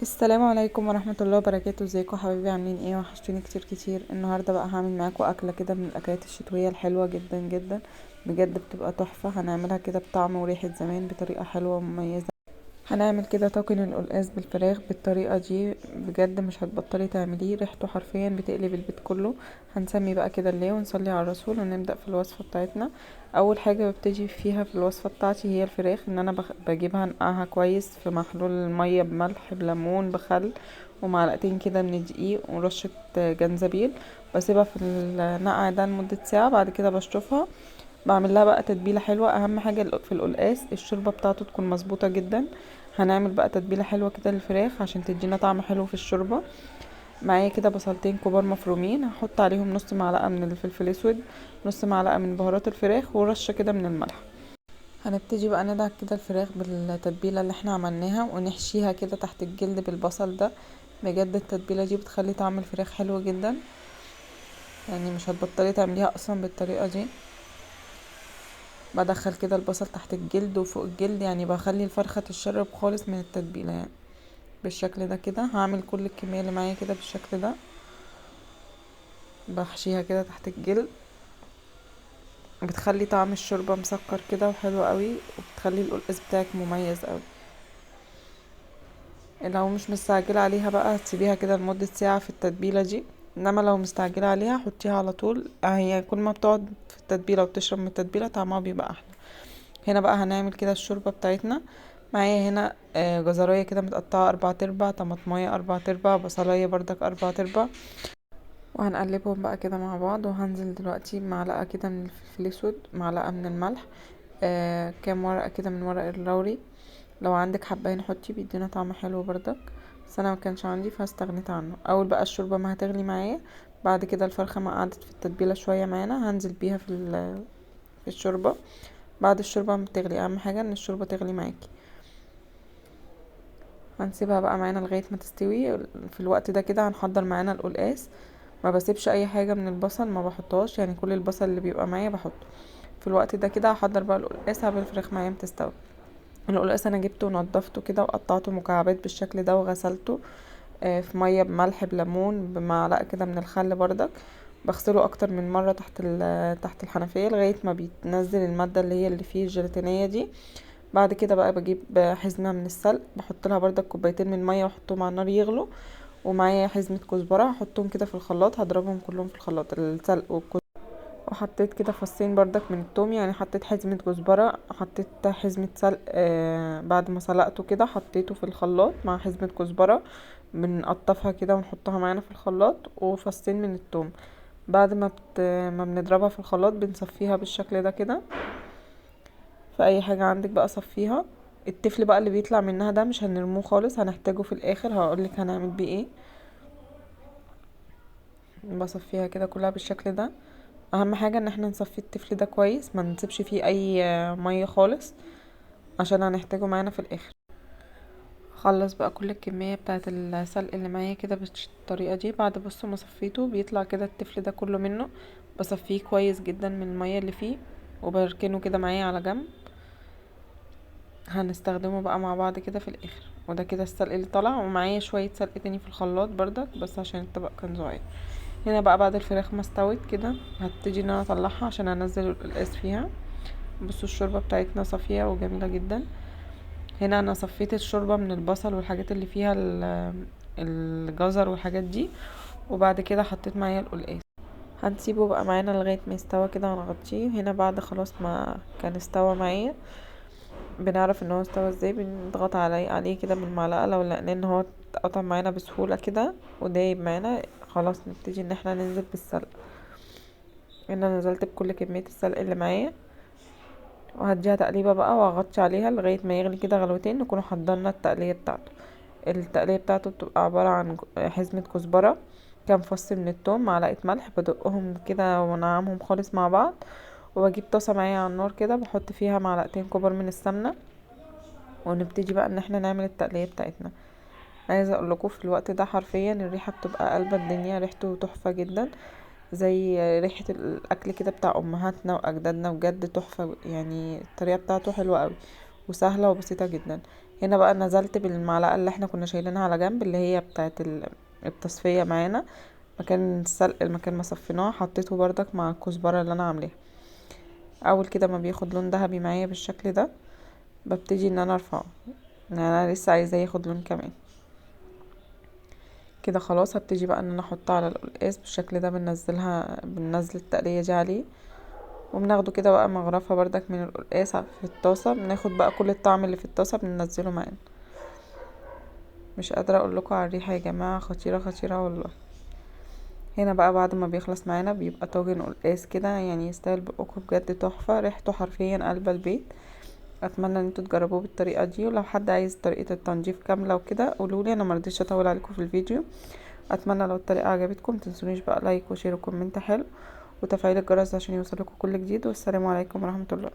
السلام عليكم ورحمة الله وبركاته. ازيكم حبايبي؟ عاملين ايه؟ وحشتوني كتير كتير. النهاردة بقى هعمل معاكم اكلة كده من الاكلات الشتوية الحلوة جدا جدا، بجد بتبقى تحفة. هنعملها كده بطعم وريحة زمان بطريقة حلوة ومميزة. هنعمل كده طاجن القلقاس بالفراخ بالطريقة دي، بجد مش هتبطلي تعمليه، ريحته حرفيا بتقلب البيت كله. هنسمي بقى كده الله ونصلي على الرسول ونبدأ في الوصفة بتاعتنا. اول حاجة ببتدي فيها في الوصفة بتاعتي هي الفراخ، ان انا بجيبها انقعها كويس في محلول المية بملح بليمون بخل ومعلقتين كده من الدقيق ورشة جنزبيل. بسيبها في النقع ده لمدة ساعة، بعد كده بشطفها. بعمل لها بقى تتبيله حلوه. اهم حاجه في القلقاس الشوربه بتاعته تكون مظبوطه جدا. هنعمل بقى تتبيله حلوه كده للفراخ عشان تدينا طعم حلو في الشوربه. معايا كده بصلتين كبار مفرومين، هحط عليهم نص معلقه من الفلفل الاسود، نص معلقه من بهارات الفراخ، ورشه كده من الملح. هنبتدي بقى ندعك كده الفراخ بالتتبيله اللي احنا عملناها ونحشيها كده تحت الجلد بالبصل ده. بجد التتبيله دي بتخلي طعم الفراخ حلو جدا، يعني مش هتبطلي تعمليها اصلا بالطريقه دي. بدخل كده البصل تحت الجلد وفوق الجلد، يعني بخلي الفرخة تشرب خالص من التتبيلة يعني. بالشكل ده كده هعمل كل الكمية اللي معايا كده بالشكل ده، بحشيها كده تحت الجلد. بتخلي طعم الشوربة مسكر كده وحلو قوي، وبتخلي القلقاس بتاعك مميز قوي. لو مش مستعجلة عليها بقى تسيبيها كده لمدة ساعة في التتبيلة دي، انما لو مستعجلة عليها حطيها على طول. هي كل ما بتقعد في التتبيلة وبتشرب من التتبيلة طعمها بيبقى احلى. هنا بقى هنعمل كده الشوربة بتاعتنا. معايا هنا جزرايه كده متقطعة 4/4، طماطمية 4/4، بصلاية بردك 4/4. وهنقلبهم بقى كده مع بعض. وهنزل دلوقتي بمعلقة كده من الفلفل الاسود، معلقة من الملح، كام ورقة كده من ورق اللوري. لو عندك حباية حطي، بيدينا طعم حلو بردك، بس انا ما كانش عندي فاستغنيت عنه. اول بقى الشوربة ما هتغلي معايا، بعد كده الفرخة ما قعدت في التتبيلة شوية معانا هنزل بيها في الشوربة. بعد الشوربة ما بتغلي، اهم حاجة ان الشوربة تغلي معاكي. هنسيبها بقى معانا لغايه ما تستوي. في الوقت ده كده هنحضر معانا القلقاس. ما بسيبش اي حاجه من البصل، ما بحطهاش، يعني كل البصل اللي بيبقى معايا بحطه. في الوقت ده كده هحضر بقى القلقاس قبل الفراخ معايا تستوي. القلقاس انا جبته ونضفته كده وقطعته مكعبات بالشكل ده وغسلته في ميه بملح بليمون بمعلقه كده من الخل بردك. بغسله اكتر من مره تحت الحنفيه لغايه ما بيتنزل الماده اللي هي اللي فيه الجيلاتينيه دي. بعد كده بقى بجيب حزمة من السلق، بحط لها بردك كوبايتين من المية واحطهم على النار يغلوا. ومعايا حزمة كزبرة هحطهم كده في الخلاط، هضربهم كلهم في الخلاط، السلق والكزبرة. وحطيت كده فصين بردك من التوم، يعني حطيت حزمة كزبرة، حطيت حزمة سلق بعد ما سلقته كده حطيته في الخلاط مع حزمة كزبرة. بنقطفها كده ونحطها معانا في الخلاط، وفصين من التوم. بعد ما بنضربها في الخلاط بنصفيها بالشكل ده كده. في اي حاجة عندك بقى صفيها. التفل بقى اللي بيطلع منها ده مش هنرموه خالص، هنحتاجه في الاخر، هقولك هنعمل بيه ايه. بصفيها كده كلها بالشكل ده. اهم حاجة ان احنا نصفي التفل ده كويس، ما نسيبش فيه اي مية خالص عشان هنحتاجه معانا في الاخر. خلص بقى كل الكمية بتاعه السلق اللي معايا كده بالطريقة دي. بعد بصوا ما صفيته بيطلع كده التفل ده كله منه، بصفيه كويس جدا من المية اللي فيه وبركنه كده معايا على جنب. هنستخدمه بقى مع بعض كده في الاخر. وده كده السلق اللي طلع، ومعايا شوية سلق تاني في الخلاط بردك بس عشان الطبق كان صغير. هنا بقى بعد الفراخ ما استوت كده هبتدي ان انا اطلعها عشان انزل القلقاس فيها. بصوا الشوربة بتاعتنا صافية وجميلة جدا. هنا انا صفيت الشوربة من البصل والحاجات اللي فيها الجزر والحاجات دي. وبعد كده حطيت معايا القلقاس. هنسيبه بقى معانا لغاية ما يستوى كده ونغطيه. هنا بعد خلاص ما كان استوى معايا، بنعرف ان هو استوى ازاي، بنضغط عليه كده بالمعلقه لو لقينا ان هو اتقطع معانا بسهوله كده ودايب معانا. خلاص نبتدي ان احنا ننزل بالسلق. انا نزلت بكل كميه السلق اللي معايا، وهديها تقليبه بقى واغطي عليها لغايه ما يغلي كده غلوتين، نكون حضرنا التقليه بتاعته. التقليه بتاعته بتبقى عباره عن حزمه كزبره، كام فص من التوم، معلقه ملح، بدقهم كده وانعمهم خالص مع بعض. وبجيب طاسه معايا على النار كده بحط فيها معلقتين كبار من السمنه، ونبتدي بقى ان احنا نعمل التقلية بتاعتنا. عايزة اقول لكم في الوقت ده حرفيا الريحة بتبقى قلبة الدنيا، ريحته تحفة جدا، زي ريحة الاكل كده بتاع امهاتنا واجدادنا، بجد تحفة. يعني الطريقة بتاعته حلوة قوي وسهلة وبسيطة جدا. هنا بقى نزلت بالمعلقه اللي احنا كنا شايلينها على جنب، اللي هي بتاعه التصفيه معانا، مكان السلق، المكان ما صفيناه حطيته بردك مع الكزبره اللي انا عاملاها. اول كده ما بياخد لون ذهبي معايا بالشكل ده ببتدي ان انا ارفعه، يعني انا لسه عايزاه ياخد لون كمان. كده خلاص هبتدي بقى ان انا احطها على القلقاس بالشكل ده، بننزل التقليه دي عليه، وبناخده كده بقى مغرفه بردك من القلقاس في الطاسه، بناخد بقى كل الطعم اللي في الطاسه بننزله معانا. مش قادره اقول لكم على الريحه يا جماعه، خطيره خطيره والله. هنا بقى بعد ما بيخلص معانا بيبقى طاجن قلقاس كده، يعني يستاهل بقكم بجد، تحفه، ريحته حرفيا قلب البيت. اتمنى ان انتوا تجربوه بالطريقه دي، ولو حد عايز طريقه التنظيف كامله وكده قولولي، انا مرضيتش اطول عليكم في الفيديو. اتمنى لو الطريقه عجبتكم متنسونيش بقى لايك وشير وكومنت حلو وتفعيل الجرس عشان يوصلكوا كل جديد، والسلام عليكم ورحمه الله.